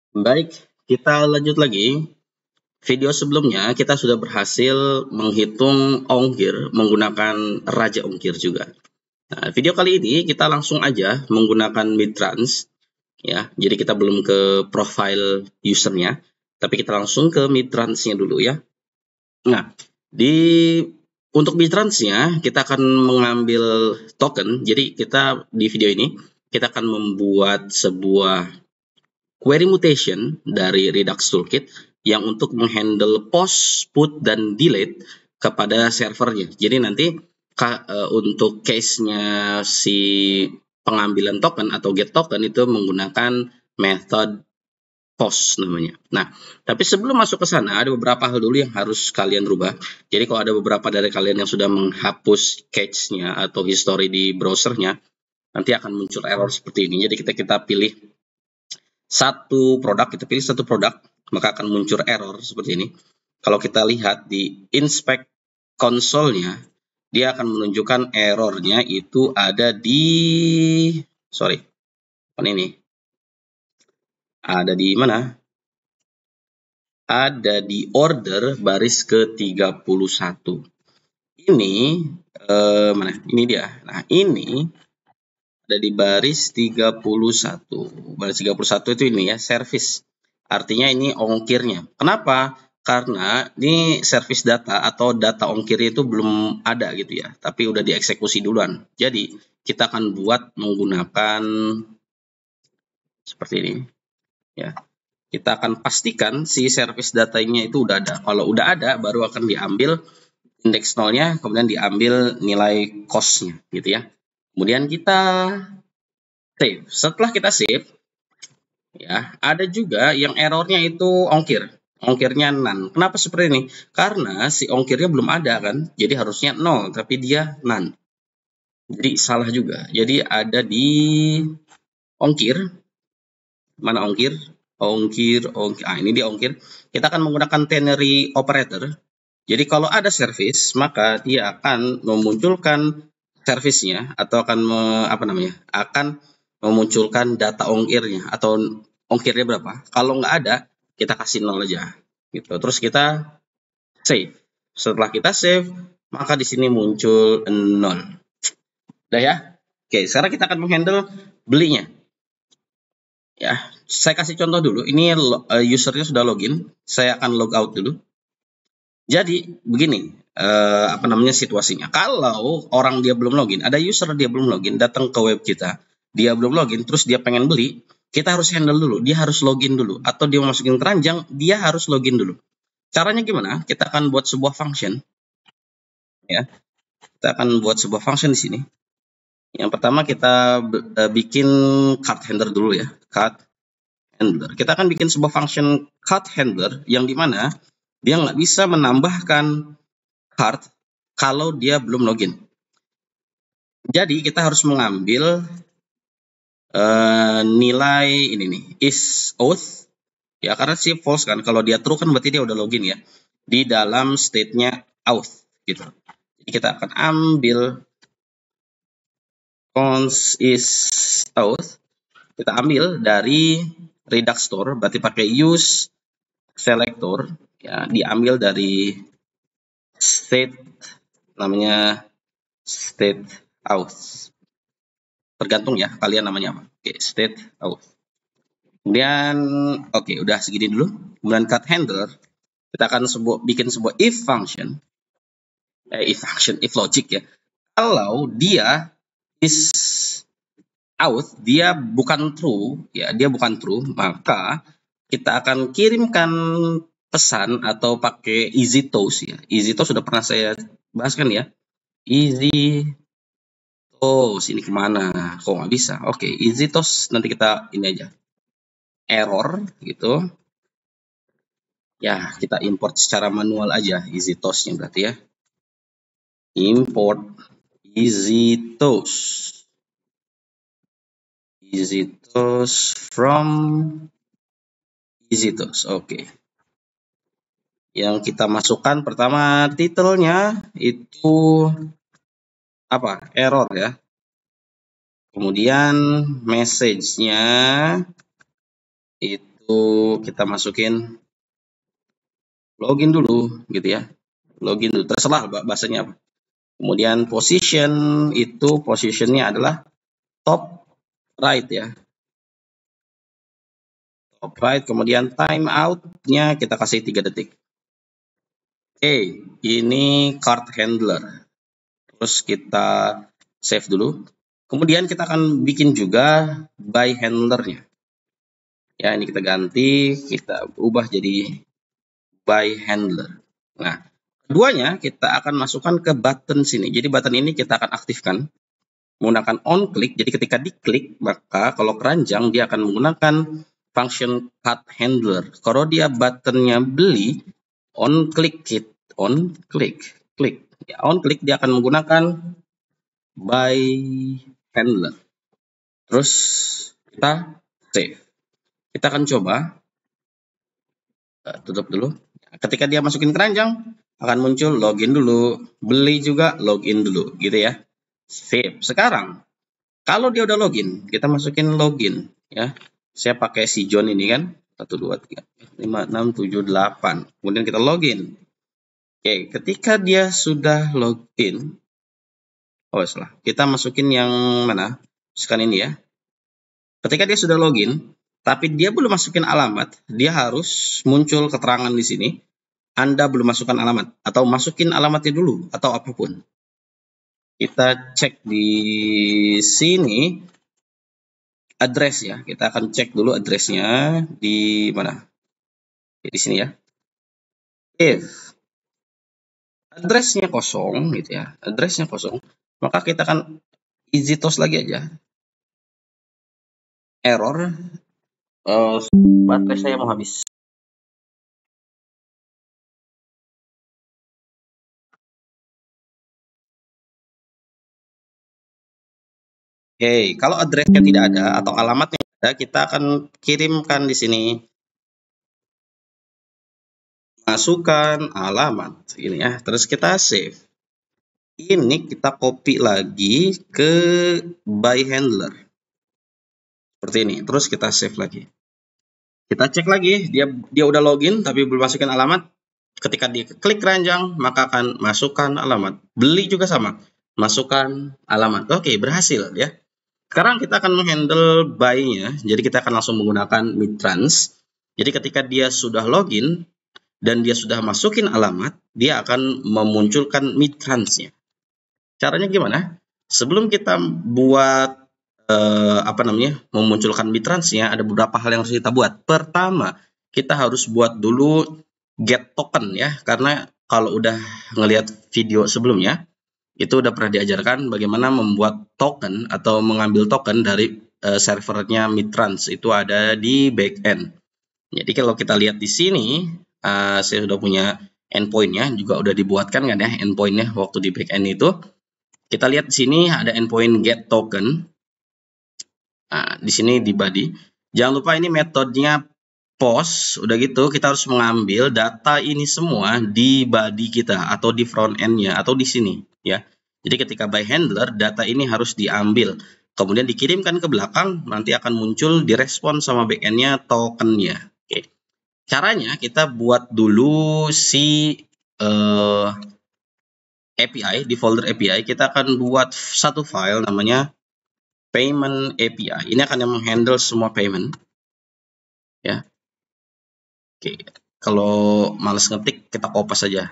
Baik, kita lanjut lagi. Video sebelumnya kita sudah berhasil menghitung ongkir menggunakan raja ongkir juga. Nah, video kali ini kita langsung aja menggunakan midtrans ya. Jadi kita belum ke profile usernya, tapi kita langsung ke midtransnya dulu ya. Nah, untuk midtransnya kita akan mengambil token. Jadi kita di video ini kita akan membuat sebuah query mutation dari Redux Toolkit yang untuk menghandle post, put, dan delete kepada servernya. Jadi nanti untuk case-nya si pengambilan token atau get token itu menggunakan method post namanya. Nah, tapi sebelum masuk ke sana ada beberapa hal dulu yang harus kalian rubah. Jadi kalau ada beberapa dari kalian yang sudah menghapus cache-nya atau history di browsernya, nanti akan muncul error seperti ini. Jadi kita pilih satu produk, maka akan muncul error seperti ini. Kalau kita lihat di inspect console-nya, dia akan menunjukkan errornya itu ada di ada di mana? Ada di order baris ke-31. Ini mana? Ini dia. Nah, ini ada di baris 31. Baris 31 itu ini ya, service. Artinya ini ongkirnya. Kenapa? Karena ini service data atau data ongkir itu belum ada gitu ya, tapi udah dieksekusi duluan. Jadi kita akan buat menggunakan seperti ini ya. Kita akan pastikan si service datanya itu udah ada. Kalau udah ada baru akan diambil indeks nolnya, kemudian diambil nilai cost-nya gitu ya. Kemudian kita save. Setelah kita save, ya ada juga yang errornya itu ongkirnya none. Kenapa seperti ini? Karena si ongkirnya belum ada kan, jadi harusnya 0, tapi dia none. Jadi salah juga. Jadi ada di ongkir. Mana ongkir? Ongkir. Ini dia ongkir. Kita akan menggunakan ternary operator. Jadi kalau ada service, maka dia akan memunculkan service-nya atau akan akan memunculkan data ongkirnya atau ongkirnya berapa. Kalau nggak ada, kita kasih 0 aja. Gitu. Terus kita save. Setelah kita save, maka di sini muncul 0. Udah ya? Oke, sekarang kita akan menghandle belinya. Ya, saya kasih contoh dulu. Ini usernya sudah login. Saya akan log out dulu. Jadi begini, situasinya. Kalau orang dia belum login, ada user dia belum login, datang ke web kita, dia belum login, terus dia pengen beli, kita harus handle dulu. Dia harus login dulu, atau dia masukin keranjang, dia harus login dulu. Caranya gimana? Kita akan buat sebuah function, ya. Kita akan buat sebuah function di sini. Yang pertama kita bikin card handler dulu ya, card handler. Kita akan bikin sebuah function card handler yang dimana dia nggak bisa menambahkan card kalau dia belum login. Jadi kita harus mengambil nilai ini nih, is auth ya, karena si false kan. Kalau dia true kan berarti dia udah login ya, di dalam state-nya auth gitu. Jadi kita akan ambil const is auth, kita ambil dari Redux store, berarti pakai use selector ya, diambil dari state namanya state auth. Tergantung ya kalian namanya apa. Oke, state auth. Kemudian udah segini dulu. Kemudian cut handler, kita akan bikin sebuah if function. If logic ya. Kalau dia is auth, dia bukan true ya, maka kita akan kirimkan pesan atau pakai easy toast ya. Easy toast sudah pernah saya bahaskan ya. Easy toast ini kemana? Kok nggak bisa? Oke, easy toast nanti kita ini aja. Error gitu. Ya, kita import secara manual aja easy toast-nya berarti ya. Import easy toast. Easy toast from easy toast. Oke. Yang kita masukkan pertama titelnya itu apa? Error ya. Kemudian message-nya itu kita masukin login dulu gitu ya. Login dulu, terserah bahasanya apa. Kemudian position itu positionnya adalah top right ya. Top right, kemudian timeout-nya kita kasih 3 detik. Oke, ini card handler. Terus kita save dulu. Kemudian kita akan bikin juga buy handler-nya. Ya, ini kita ganti, kita ubah jadi buy handler. Nah, keduanya kita akan masukkan ke button sini. Jadi button ini kita akan aktifkan menggunakan on click. Jadi ketika diklik, maka kalau keranjang dia akan menggunakan function card handler. Kalau dia buttonnya beli, on click ya, on click dia akan menggunakan buy handler. Terus kita save. Kita akan coba tutup dulu. Ketika dia masukin keranjang akan muncul login dulu, beli juga login dulu gitu ya. Save. Sekarang kalau dia udah login, kita masukin login ya. Saya pakai si John ini kan. 1 2 3 5 6 7 8. Kemudian kita login. Oke, ketika dia sudah login, salah. Kita masukin yang mana? Masukkan ini ya. Ketika dia sudah login, tapi dia belum masukin alamat, dia harus muncul keterangan di sini. Anda belum masukkan alamat, atau masukin alamatnya dulu, atau apapun. Kita cek di sini address ya. Kita akan cek dulu addressnya di mana? Di sini ya. If addressnya kosong gitu ya, addressnya kosong, maka kita akan easy toast lagi aja. Error, baterai saya mau habis. Oke, kalau addressnya tidak ada atau alamatnya tidak ada, kita akan kirimkan di sini. Masukkan alamat ini ya, terus kita save. Ini kita copy lagi ke buy handler. Seperti ini, terus kita save lagi. Kita cek lagi, dia udah login tapi belum masukin alamat. Ketika diklik keranjang, maka akan masukkan alamat. Beli juga sama, masukkan alamat. Oke, berhasil ya. Sekarang kita akan menghandle buy-nya. Jadi kita akan langsung menggunakan Midtrans. Jadi ketika dia sudah login dan dia sudah masukin alamat, dia akan memunculkan Midtrans-nya. Caranya gimana? Sebelum kita buat memunculkan Midtrans-nya, ada beberapa hal yang harus kita buat. Pertama, kita harus buat dulu get token ya, karena kalau udah ngelihat video sebelumnya, itu udah pernah diajarkan bagaimana membuat token atau mengambil token dari servernya Midtrans. Itu ada di backend. Jadi kalau kita lihat di sini, saya sudah punya endpoint-nya, juga udah dibuatkan kan ya endpoint-nya waktu di backend itu. Kita lihat di sini ada endpoint get token. Nah, di sini di body. Jangan lupa ini metodenya post. Udah gitu kita harus mengambil data ini semua di body kita atau di front end-nya atau di sini ya. Jadi ketika by handler, data ini harus diambil, kemudian dikirimkan ke belakang, nanti akan muncul direspon sama backend-nya token-nya. Oke. Caranya kita buat dulu si API, di folder API kita akan buat satu file namanya payment API. Ini akan yang menghandle semua payment ya. Oke, kalau males ngetik kita kopas saja.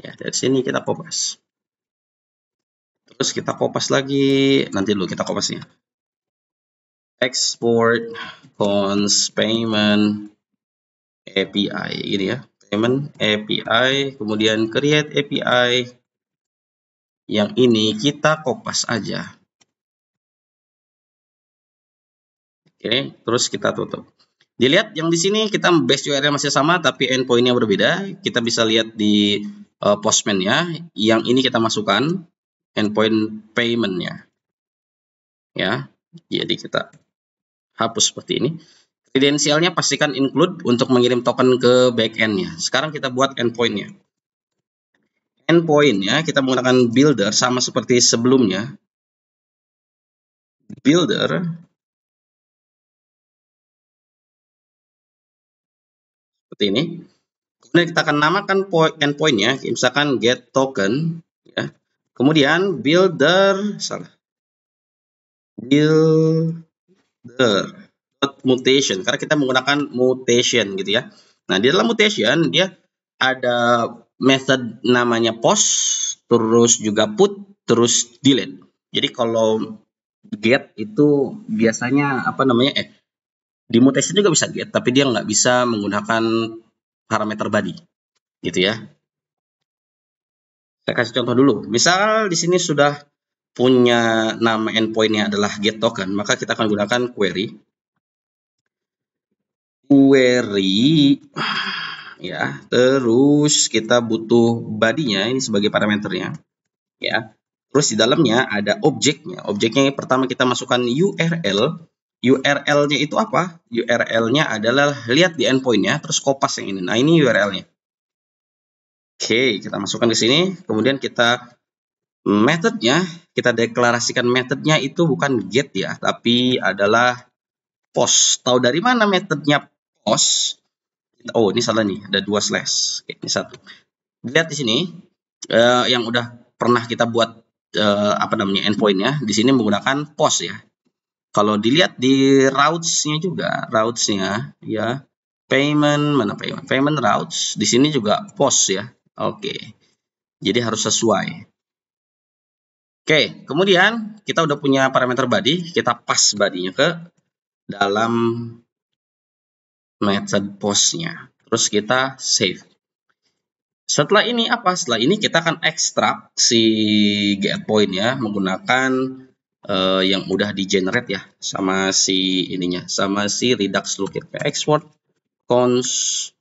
Ya, dari sini kita kopas. Terus kita kopas lagi, nanti dulu kita kopasnya. Export cons payment API ini ya. Payment API, kemudian create API. Yang ini kita kopas aja. Oke, terus kita tutup. Dilihat yang di sini kita base URL masih sama tapi endpoint-nya berbeda. Kita bisa lihat di Postman-nya. Yang ini kita masukkan endpoint payment-nya. Ya. Jadi kita hapus seperti ini. Kredensialnya pastikan include untuk mengirim token ke backend-nya. Sekarang kita buat endpoint-nya. Endpoint-nya kita menggunakan builder sama seperti sebelumnya. Builder seperti ini. Kemudian kita akan namakan endpointnya, misalkan get token, ya. Kemudian builder mutation, karena kita menggunakan mutation gitu ya. Nah, di dalam mutation dia ada method namanya post, terus juga put, terus delete. Jadi kalau get itu biasanya apa namanya di mutation juga bisa get, tapi dia nggak bisa menggunakan parameter body gitu ya. Saya kasih contoh dulu. Misal di sini sudah punya nama endpointnya adalah get token, maka kita akan gunakan query ya. Terus kita butuh body-nya ini sebagai parameternya ya. Terus di dalamnya ada objeknya. Objeknya yang pertama kita masukkan URL. URL-nya itu apa? URL-nya adalah lihat di endpoint-nya, terus kopas yang ini. Nah, ini URL-nya. Oke, kita masukkan ke sini. Kemudian kita metodenya, kita deklarasikan metodenya itu bukan get ya, tapi adalah post. Tahu dari mana metodenya post? Oh, ini salah nih, ada 2 slash. Oke, ini 1. Lihat di sini yang udah pernah kita buat apa namanya endpointnya, di sini menggunakan post ya. Kalau dilihat di routes-nya juga, routes-nya ya, mana payment routes, di sini juga post ya. Oke, jadi harus sesuai. Oke, kemudian kita udah punya parameter body, kita pass body-nya ke dalam method post-nya. Terus kita save. Setelah ini apa? Setelah ini kita akan ekstrak si get point ya menggunakan yang udah di generate ya sama si ininya, sama si Redux Toolkit. Export cons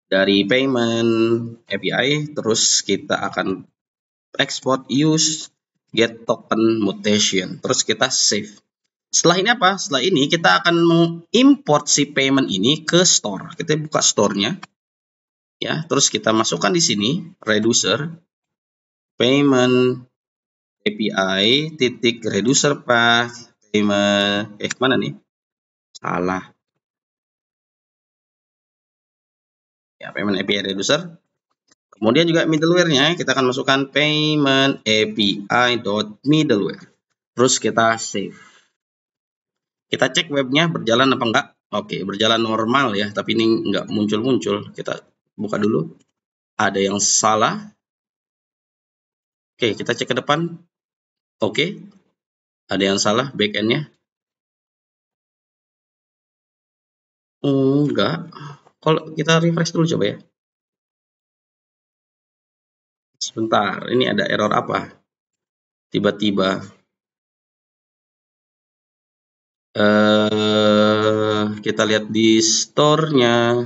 dari payment API, terus kita akan export use get token mutation, terus kita save. Setelah ini apa? Setelah ini kita akan mengimport si payment ini ke store. Kita buka store-nya. Ya, terus kita masukkan di sini reducer payment API titik reducer path payment mana nih? Salah. Ya, payment API reducer. Kemudian juga middleware-nya kita akan masukkan payment API.middleware. Terus kita save. Kita cek webnya berjalan apa enggak. Oke, berjalan normal ya, tapi ini enggak muncul-muncul. Kita buka dulu. Ada yang salah. Oke, kita cek ke depan. Oke, ada yang salah backend-nya. Enggak. Kalau kita refresh dulu coba ya. Sebentar, ini ada error apa? Tiba-tiba. Kita lihat di store-nya.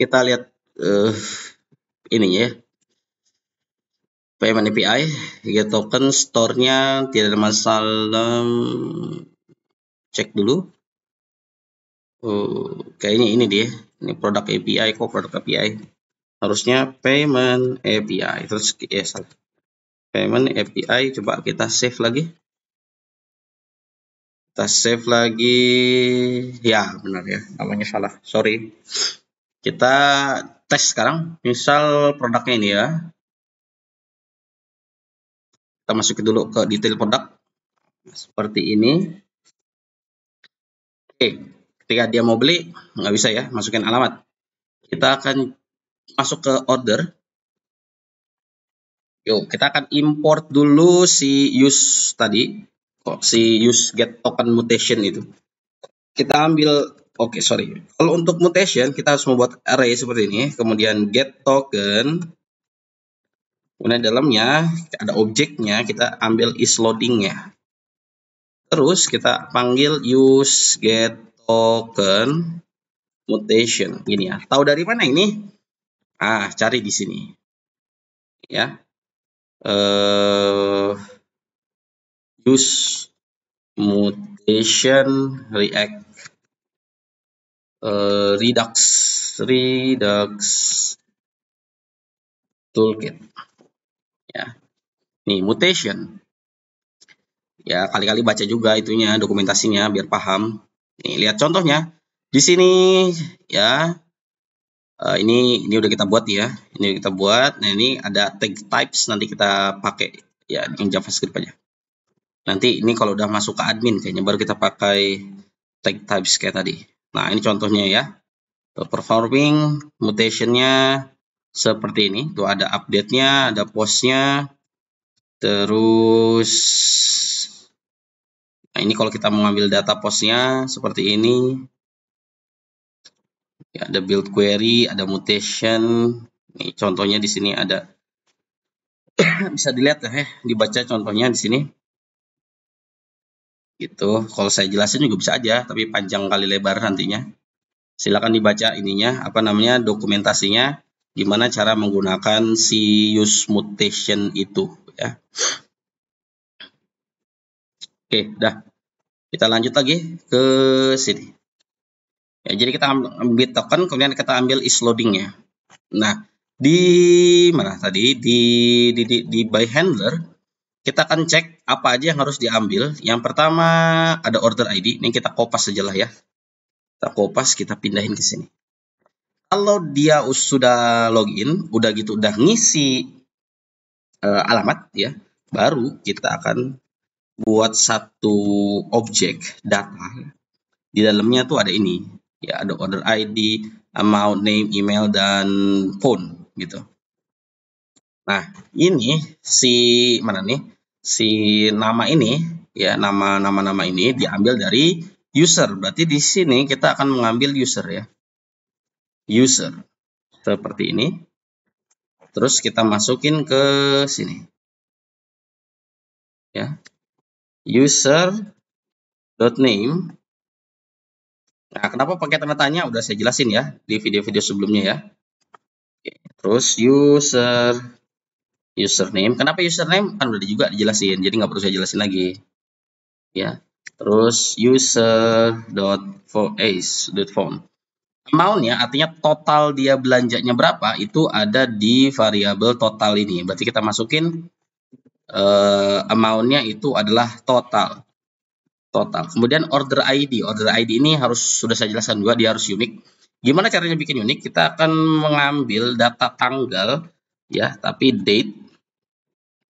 Kita lihat ini ya. Payment API, get token, store-nya tidak ada masalah. Cek dulu. Kayaknya ini dia. Ini produk API kok, produk API. Harusnya payment API. Terus ya salah. Payment API, coba kita save lagi. Kita save lagi. Ya, benar ya. Namanya salah. Sorry. Kita tes sekarang. Misal produknya ini ya. Kita masukin dulu ke detail produk. Seperti ini. Oke. Ketika dia mau beli, nggak bisa ya. Masukin alamat. Kita akan masuk ke order. Yuk, kita akan import dulu si use tadi. Si use get token mutation itu. Kita ambil, oke, sorry. Kalau untuk mutation, kita harus membuat array seperti ini. Kemudian get token. Kemudian dalamnya ada objeknya, kita ambil is loading-nya. Terus kita panggil use get token mutation. Gini ya. Tahu dari mana ini? Cari di sini. Ya. Use mutation react Redux toolkit Ya, nih mutation. Ya, kali-kali baca juga itunya dokumentasinya biar paham. Nih, lihat contohnya. Di sini ya, ini udah kita buat ya. Ini udah kita buat. Nah, ini ada tag types, nanti kita pakai ya yang JavaScript aja. Nanti ini kalau udah masuk ke admin kayaknya baru kita pakai tag types kayak tadi. Nah, ini contohnya ya. Performing mutationnya seperti ini. Tuh ada update-nya, ada post-nya. Terus nah, ini kalau kita mau ngambil data post-nya seperti ini. Ya, ada build query, ada mutation. Nih contohnya di sini ada bisa dilihat ya, dibaca contohnya di sini. Gitu. Kalau saya jelasin juga bisa aja, tapi panjang kali lebar nantinya. Silakan dibaca ininya, apa namanya, dokumentasinya, gimana cara menggunakan si use mutation itu ya. Oke, dah. Kita lanjut lagi ke sini. Ya, jadi kita ambil token, kemudian kita ambil is loading ya. Nah, di mana tadi di by handler kita akan cek apa aja yang harus diambil. Yang pertama ada order ID, ini kita kopas saja lah ya. Kita kopas, kita pindahin ke sini. Kalau dia sudah login, udah gitu udah ngisi alamat ya, baru kita akan buat satu objek data. Di dalamnya tuh ada ini, ya ada order ID, amount, name, email, dan phone gitu. Nah, ini si mana nih? Si nama ini ya, nama ini diambil dari user. Berarti di sini kita akan mengambil user ya. User seperti ini. Terus kita masukin ke sini. Ya. User.name. Nah, kenapa pakai tanda tanya? Udah saya jelasin ya di video-video sebelumnya ya. Oke. Terus username. Kenapa username? Kan udah juga dijelasin, jadi nggak perlu saya jelasin lagi. Ya. Terus user.phone. Amount-nya artinya total dia belanjanya berapa, itu ada di variabel total ini. Berarti kita masukin amount-nya itu adalah total. Kemudian order ID. Order ID ini sudah saya jelaskan juga, dia harus unik. Gimana caranya bikin unik? Kita akan mengambil data tanggal ya, tapi date.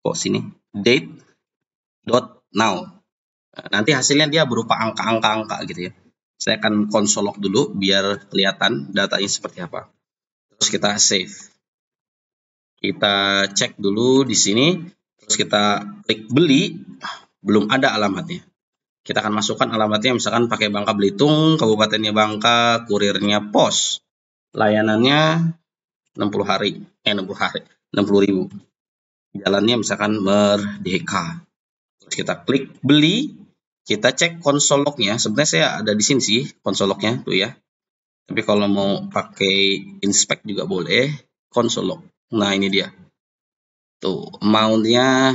Kok sini? Date.now. Nanti hasilnya dia berupa angka-angka gitu ya. Saya akan konsolok dulu biar kelihatan datanya seperti apa. Terus kita save. Kita cek dulu di sini. Terus kita klik beli. Belum ada alamatnya. Kita akan masukkan alamatnya misalkan pakai Bangka Belitung, kabupatennya Bangka, kurirnya pos. Layanannya 60 hari. 60.000. Jalannya misalkan Merdeka. Terus kita klik beli. Kita cek konsol lognya. Sebenarnya saya ada di sini sih konsol lognya tuh ya. Tapi kalau mau pakai inspect juga boleh. Konsol log. Nah, ini dia. Tuh, amount-nya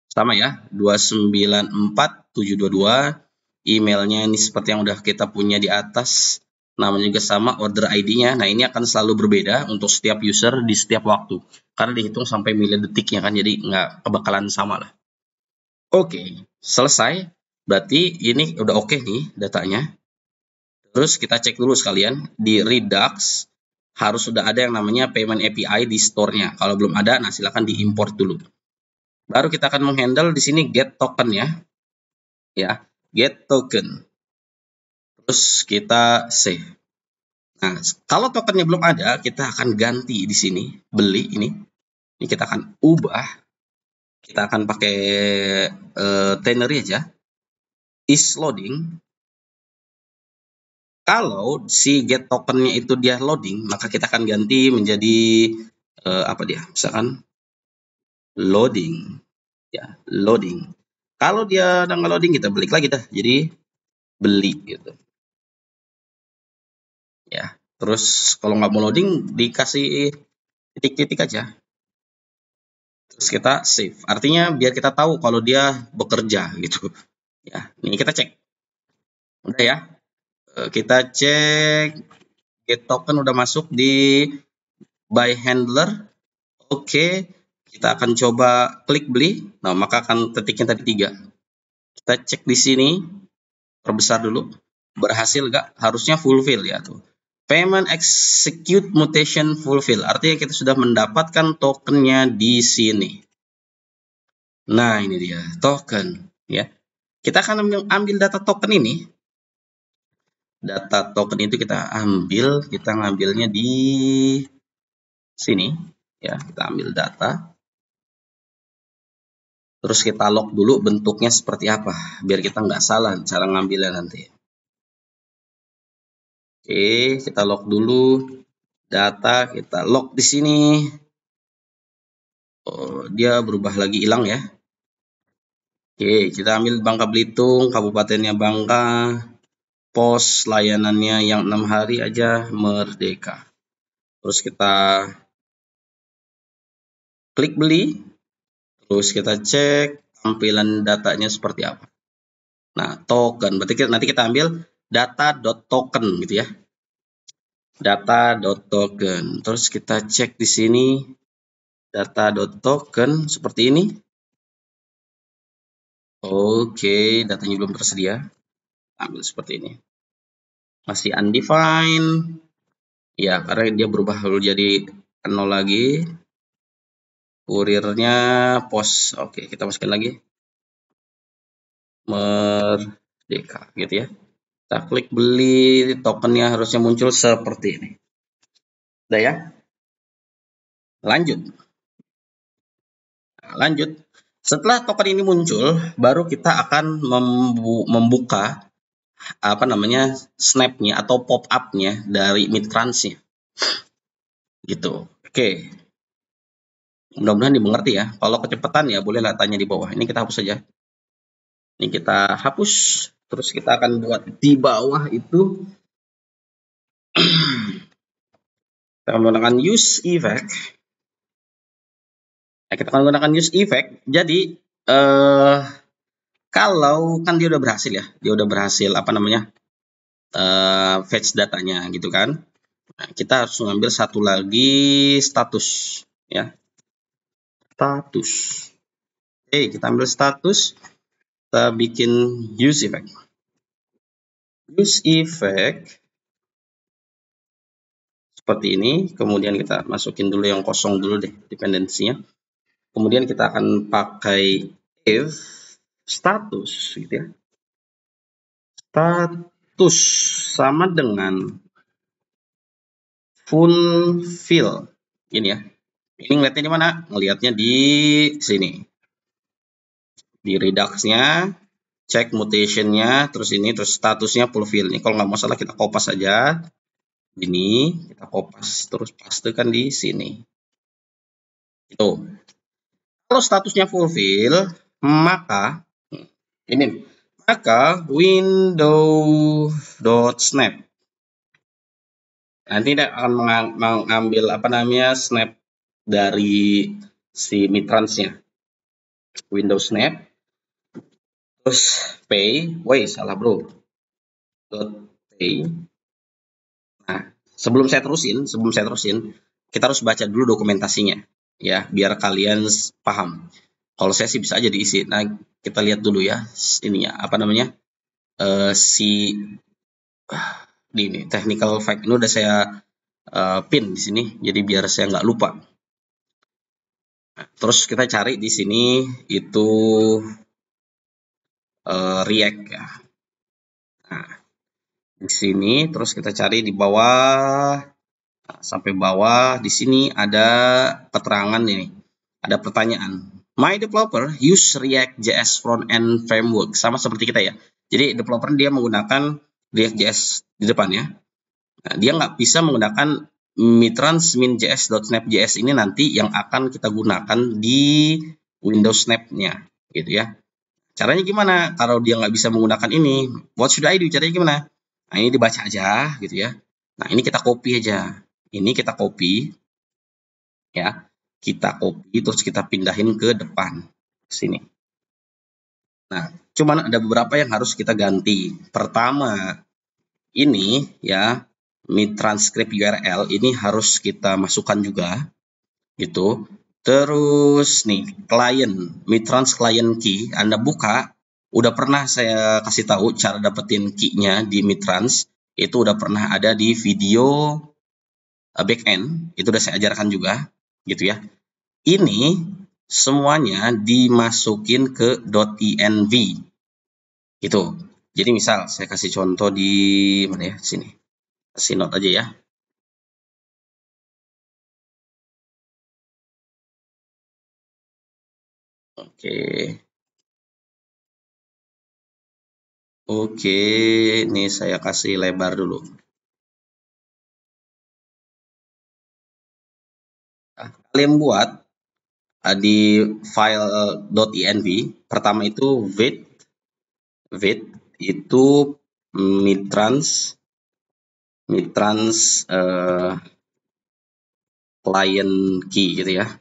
sama ya, 294.722. Emailnya ini seperti yang udah kita punya di atas. Namanya juga sama, order ID-nya. Nah, ini akan selalu berbeda untuk setiap user di setiap waktu. Karena dihitung sampai milidetiknya kan, jadi nggak kebakalan sama lah. Oke, selesai. Berarti ini udah oke nih datanya. Terus kita cek dulu sekalian di Redux harus sudah ada yang namanya payment API di store-nya. Kalau belum ada, nah silakan diimport dulu. Baru kita akan menghandle di sini get token ya. Ya, get token. Terus kita save. Nah, kalau tokennya belum ada, kita akan ganti di sini, beli ini. Ini kita akan ubah. Kita akan pakai ternary aja. Is loading. Kalau si get tokennya itu dia loading, maka kita akan ganti menjadi apa dia? Misalkan loading, ya loading. Kalau dia udah nggak loading, kita balik lagi dah. Jadi beli gitu. Ya. Terus kalau nggak mau loading, dikasih titik-titik aja. Terus kita save. Artinya biar kita tahu kalau dia bekerja gitu. Ya. Ini kita cek. Udah ya. Kita cek get token udah masuk di by handler. Oke, kita akan coba klik beli. Nah, maka akan ketiknya tadi 3. Kita cek di sini, perbesar dulu. Berhasil nggak? Harusnya fulfill ya tuh. Payment execute mutation fulfill. Artinya kita sudah mendapatkan tokennya di sini. Nah, ini dia token ya. Kita akan ambil data token ini. Data token itu kita ngambilnya di sini ya. Kita ambil data. Terus kita log dulu bentuknya seperti apa, biar kita nggak salah cara ngambilnya nanti. Oke, kita log dulu data, kita log di sini. Oh, dia berubah lagi, hilang ya. Oke, kita ambil Bangka Belitung, kabupatennya Bangka, pos layanannya yang 6 hari aja, Merdeka. Terus kita klik beli, terus kita cek tampilan datanya seperti apa. Nah, token, berarti nanti kita ambil data.token gitu ya. Data.token. Terus kita cek di sini data.token seperti ini. Oke, datanya belum tersedia. Ambil seperti ini. Masih undefined. Ya, karena dia berubah jadi 0 lagi. Kurirnya pos. Oke, kita masukin lagi. Merdeka gitu ya. Kita klik beli, tokennya harusnya muncul seperti ini. Udah ya. Lanjut. Nah, lanjut. Setelah token ini muncul, baru kita akan membuka snapnya atau pop up-nya dari Mitrans-nya. Gitu. Oke. Mudah-mudahan dimengerti ya. Kalau kecepatan ya bolehlah tanya di bawah. Ini kita hapus saja. Ini kita hapus. Terus kita akan buat di bawah itu kita akan menggunakan use effect. Nah, kita akan menggunakan use effect. Jadi kalau kan dia udah berhasil ya, dia udah berhasil fetch datanya gitu kan. Nah, kita harus mengambil satu lagi status ya. Status. Oke, kita ambil status. Kita bikin use effect. Use effect seperti ini. Kemudian kita masukin dulu yang kosong dulu deh, dependensinya. Kemudian kita akan pakai if status gitu ya. Status sama dengan fulfill. Ini ya. Ini ngeliatnya di mana? Ngeliatnya di sini. Di Redux-nya, cek mutation-nya, terus ini, terus statusnya fulfill. Ini kalau nggak masalah kita kopas aja. Ini kita kopas, terus pastekan di sini. Itu. Kalau statusnya fulfill, maka ini, maka window.snap nanti dia akan mengambil snap dari si Mitrans-nya. Windows snap. Terus pay, salah bro. .pay. Nah, sebelum saya terusin, kita harus baca dulu dokumentasinya, ya, biar kalian paham. Kalau saya sih bisa aja diisi. Nah, kita lihat dulu ya, ininya di ini technical fact ini udah saya pin di sini, jadi biar saya nggak lupa. Nah, terus kita cari di sini itu React ya. Nah, di sini terus kita cari di bawah sampai bawah. Di sini ada keterangan ini, ada pertanyaan. My developer use React.js front-end framework, sama seperti kita ya. Jadi developer dia menggunakan React.js di depannya. Nah, dia nggak bisa menggunakan Mitrans min.js.snap.js ini nanti yang akan kita gunakan di Windows Snap-nya gitu ya. Caranya gimana? Kalau dia nggak bisa menggunakan ini, what should I do? Caranya gimana? Nah, ini dibaca aja gitu ya. Nah, ini kita copy aja. Ini kita copy ya. Kita copy terus kita pindahin ke depan sini. Nah, cuman ada beberapa yang harus kita ganti. Pertama, ini ya, Mitrans script URL ini harus kita masukkan juga gitu. Terus nih, Mitrans client key, Anda buka, udah pernah saya kasih tahu cara dapetin key-nya di Mitrans, itu udah pernah ada di video backend, itu udah saya ajarkan juga, gitu ya. Ini semuanya dimasukin ke .env, gitu. Jadi misal saya kasih contoh di mana ya, sini, kasih note aja ya. Oke, ini saya kasih lebar dulu. Nah, kalian buat di file .env, pertama itu with itu mitrans client key gitu ya.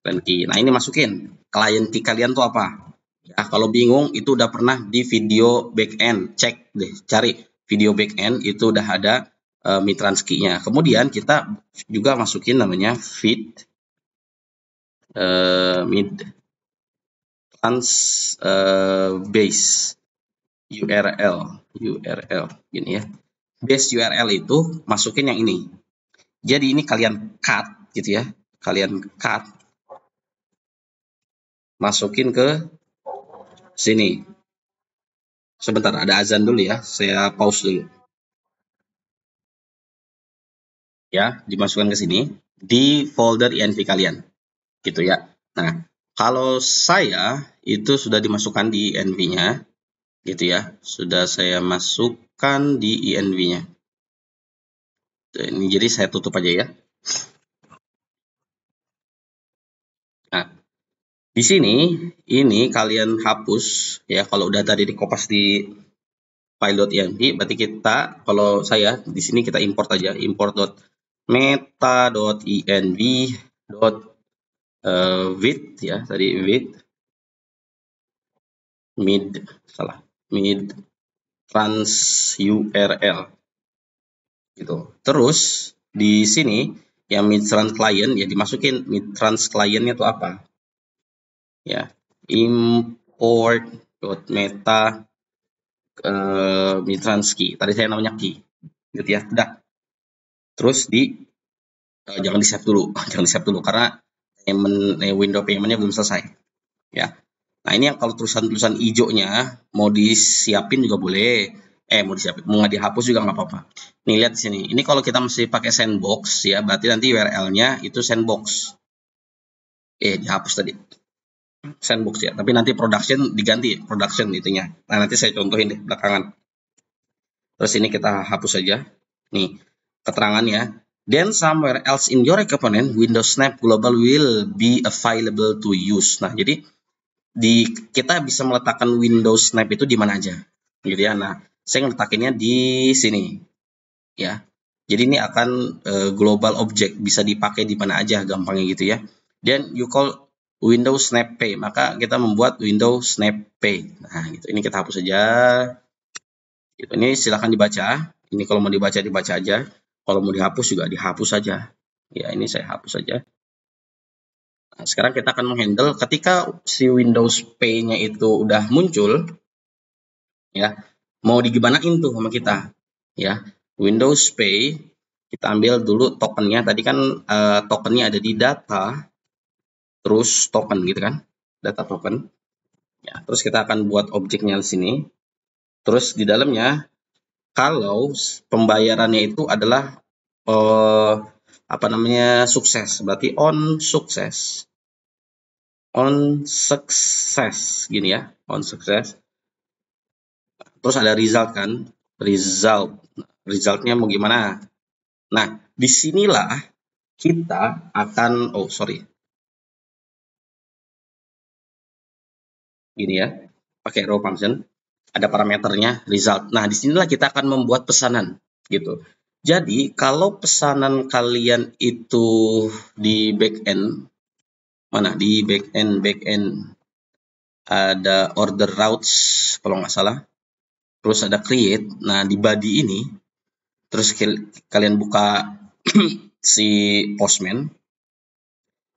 Client key. Nah, ini masukin. Client key kalian tuh apa? Ya, kalau bingung itu udah pernah di video backend. Cek deh, cari video backend itu udah ada mitrans key-nya. Kemudian kita juga masukin namanya feed mitrans base URL gini ya. Base URL itu masukin yang ini. Jadi ini kalian cut gitu ya. Kalian cut, masukin ke sini. Sebentar, ada azan dulu ya. Saya pause dulu. Ya, dimasukkan ke sini di folder env kalian. Gitu ya. Nah, kalau saya itu sudah dimasukkan di env-nya gitu ya. Sudah saya masukkan di env-nya. Ini jadi saya tutup aja ya. Nah, di sini ini kalian hapus ya, kalau udah tadi dikopas di file.env, berarti kita, kalau saya di sini kita import aja, import.meta.env ya, tadi mid trans URL gitu. Terus di sini yang mid trans client ya dimasukin mid trans clientnya itu apa ya, import.meta mitrans key, tadi saya namanya key gitu ya. Udah, terus jangan di save dulu jangan di save dulu karena window paymentnya belum selesai ya. Nah, ini yang kalau tulisan-tulisan hijaunya mau disiapin juga boleh, mau disiapin, mau nggak dihapus juga nggak apa-apa. Nih, lihat di sini, ini kalau kita masih pakai sandbox ya, berarti nanti URL-nya itu sandbox. Dihapus tadi sandbox ya, tapi nanti production diganti production itunya. Nah, nanti saya contohin deh belakangan. Terus ini kita hapus saja. Nih, keterangannya. Then somewhere else in your component, Windows Snap Global will be available to use. Nah, jadi kita bisa meletakkan Windows Snap itu di mana aja, gitu ya. Nah, saya ngeletakkannya di sini, ya. Jadi ini akan global object, bisa dipakai di mana aja, gampangnya gitu ya. Then you call Windows Snap Pay, maka kita membuat Windows Snap Pay. Nah, gitu. Ini kita hapus saja. Gitu. Ini silahkan dibaca. Ini kalau mau dibaca aja. Kalau mau dihapus juga dihapus saja. Ya, ini saya hapus saja. Nah, sekarang kita akan menghandle ketika si Windows Pay-nya itu udah muncul, ya, mau digimanain tuh sama kita, ya. Windows Pay, kita ambil dulu tokennya. Tadi kan tokennya ada di data, terus token gitu kan, data token. Ya, terus kita akan buat objeknya di sini. Terus di dalamnya, kalau pembayarannya itu adalah sukses, berarti on success gini ya, on success. Terus ada result kan, resultnya mau gimana. Nah, disinilah kita akan gini ya, pakai row function, ada parameternya result. Nah, disinilah kita akan membuat pesanan gitu. Jadi kalau pesanan kalian itu di backend, mana di backend ada order routes kalau nggak salah, terus ada create. Nah, di body ini terus kalian buka si Postman,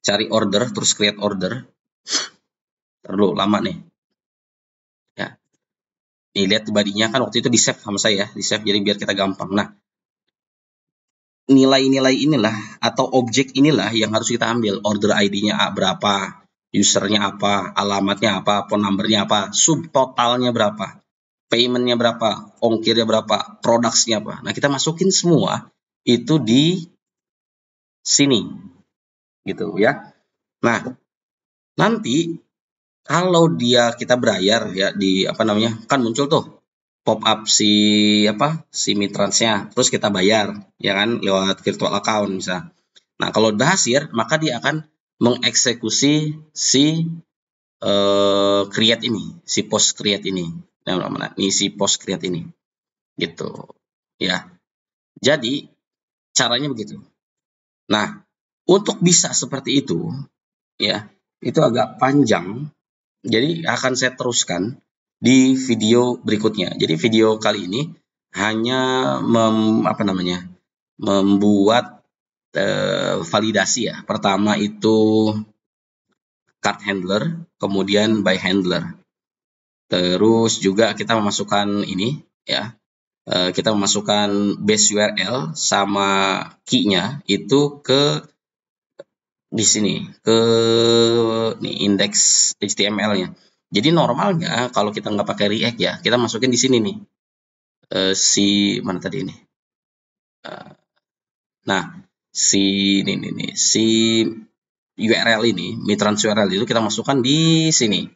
cari order, terus create order. Terlalu lama nih. Ya. Nih, lihat badinya kan waktu itu di save sama saya, di save jadi biar kita gampang. Nah, nilai-nilai inilah atau objek inilah yang harus kita ambil. Order ID-nya berapa, usernya apa, alamatnya apa, phone number-nya apa, subtotalnya berapa, payment-nya berapa, ongkirnya berapa, products-nya apa. Nah, kita masukin semua itu di sini. Gitu ya. Nah, nanti kalau kita bayar ya di kan muncul tuh pop up si Mitransnya, terus kita bayar ya kan lewat virtual account misalnya. Nah, kalau udah hasil, maka dia akan mengeksekusi si create ini, si post create ini. Nah, ini si post create ini. Gitu. Ya. Jadi caranya begitu. Nah, untuk bisa seperti itu ya, itu agak panjang. Jadi akan saya teruskan di video berikutnya. Jadi video kali ini hanya membuat validasi ya. Pertama itu card handler, kemudian buy handler. Terus juga kita memasukkan ini ya. Kita memasukkan base URL sama key-nya itu ke di sini ke index HTML-nya. Jadi normalnya kalau kita nggak pakai React ya, kita masukin di sini nih. Si mana tadi ini? Nah, si URL ini, Mitrans URL itu kita masukkan di sini.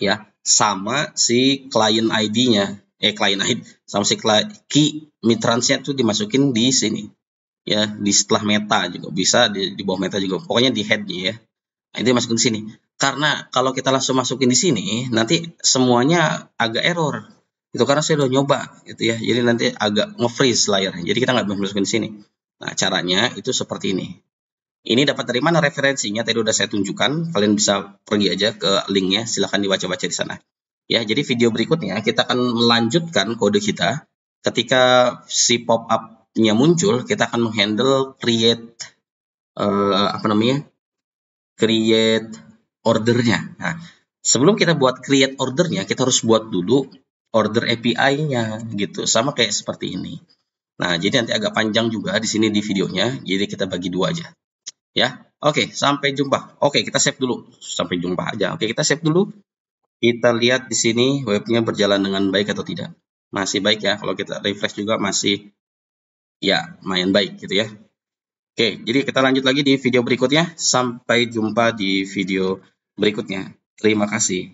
Ya, sama si client ID-nya. Client ID sama si key Mitransnya itu dimasukin di sini. Ya, di setelah meta juga bisa, di bawah meta juga. Pokoknya di head-nya ya. Nah, itu masukin di sini. Karena kalau kita langsung masukin di sini, nanti semuanya agak error. Itu karena saya udah nyoba gitu ya. Jadi nanti agak nge-freeze layarnya. Jadi kita nggak bisa masukin di sini. Nah, caranya itu seperti ini. Ini dapat dari mana referensinya? Tadi udah saya tunjukkan. Kalian bisa pergi aja ke linknya. Silahkan dibaca-baca di sana. Ya, jadi video berikutnya kita akan melanjutkan kode kita. Ketika si pop-up-nya muncul, kita akan menghandle create create ordernya. Nah, sebelum kita buat create ordernya, kita harus buat dulu order API-nya gitu. Sama kayak seperti ini. Nah, jadi nanti agak panjang juga di sini di videonya. Jadi kita bagi dua aja. Ya, oke, sampai jumpa. Oke, kita save dulu. Sampai jumpa aja. Oke, kita save dulu. Kita lihat di sini webnya berjalan dengan baik atau tidak. Masih baik ya. Kalau kita refresh juga masih ya lumayan baik gitu ya. Oke, jadi kita lanjut lagi di video berikutnya. Sampai jumpa di video berikutnya. Terima kasih.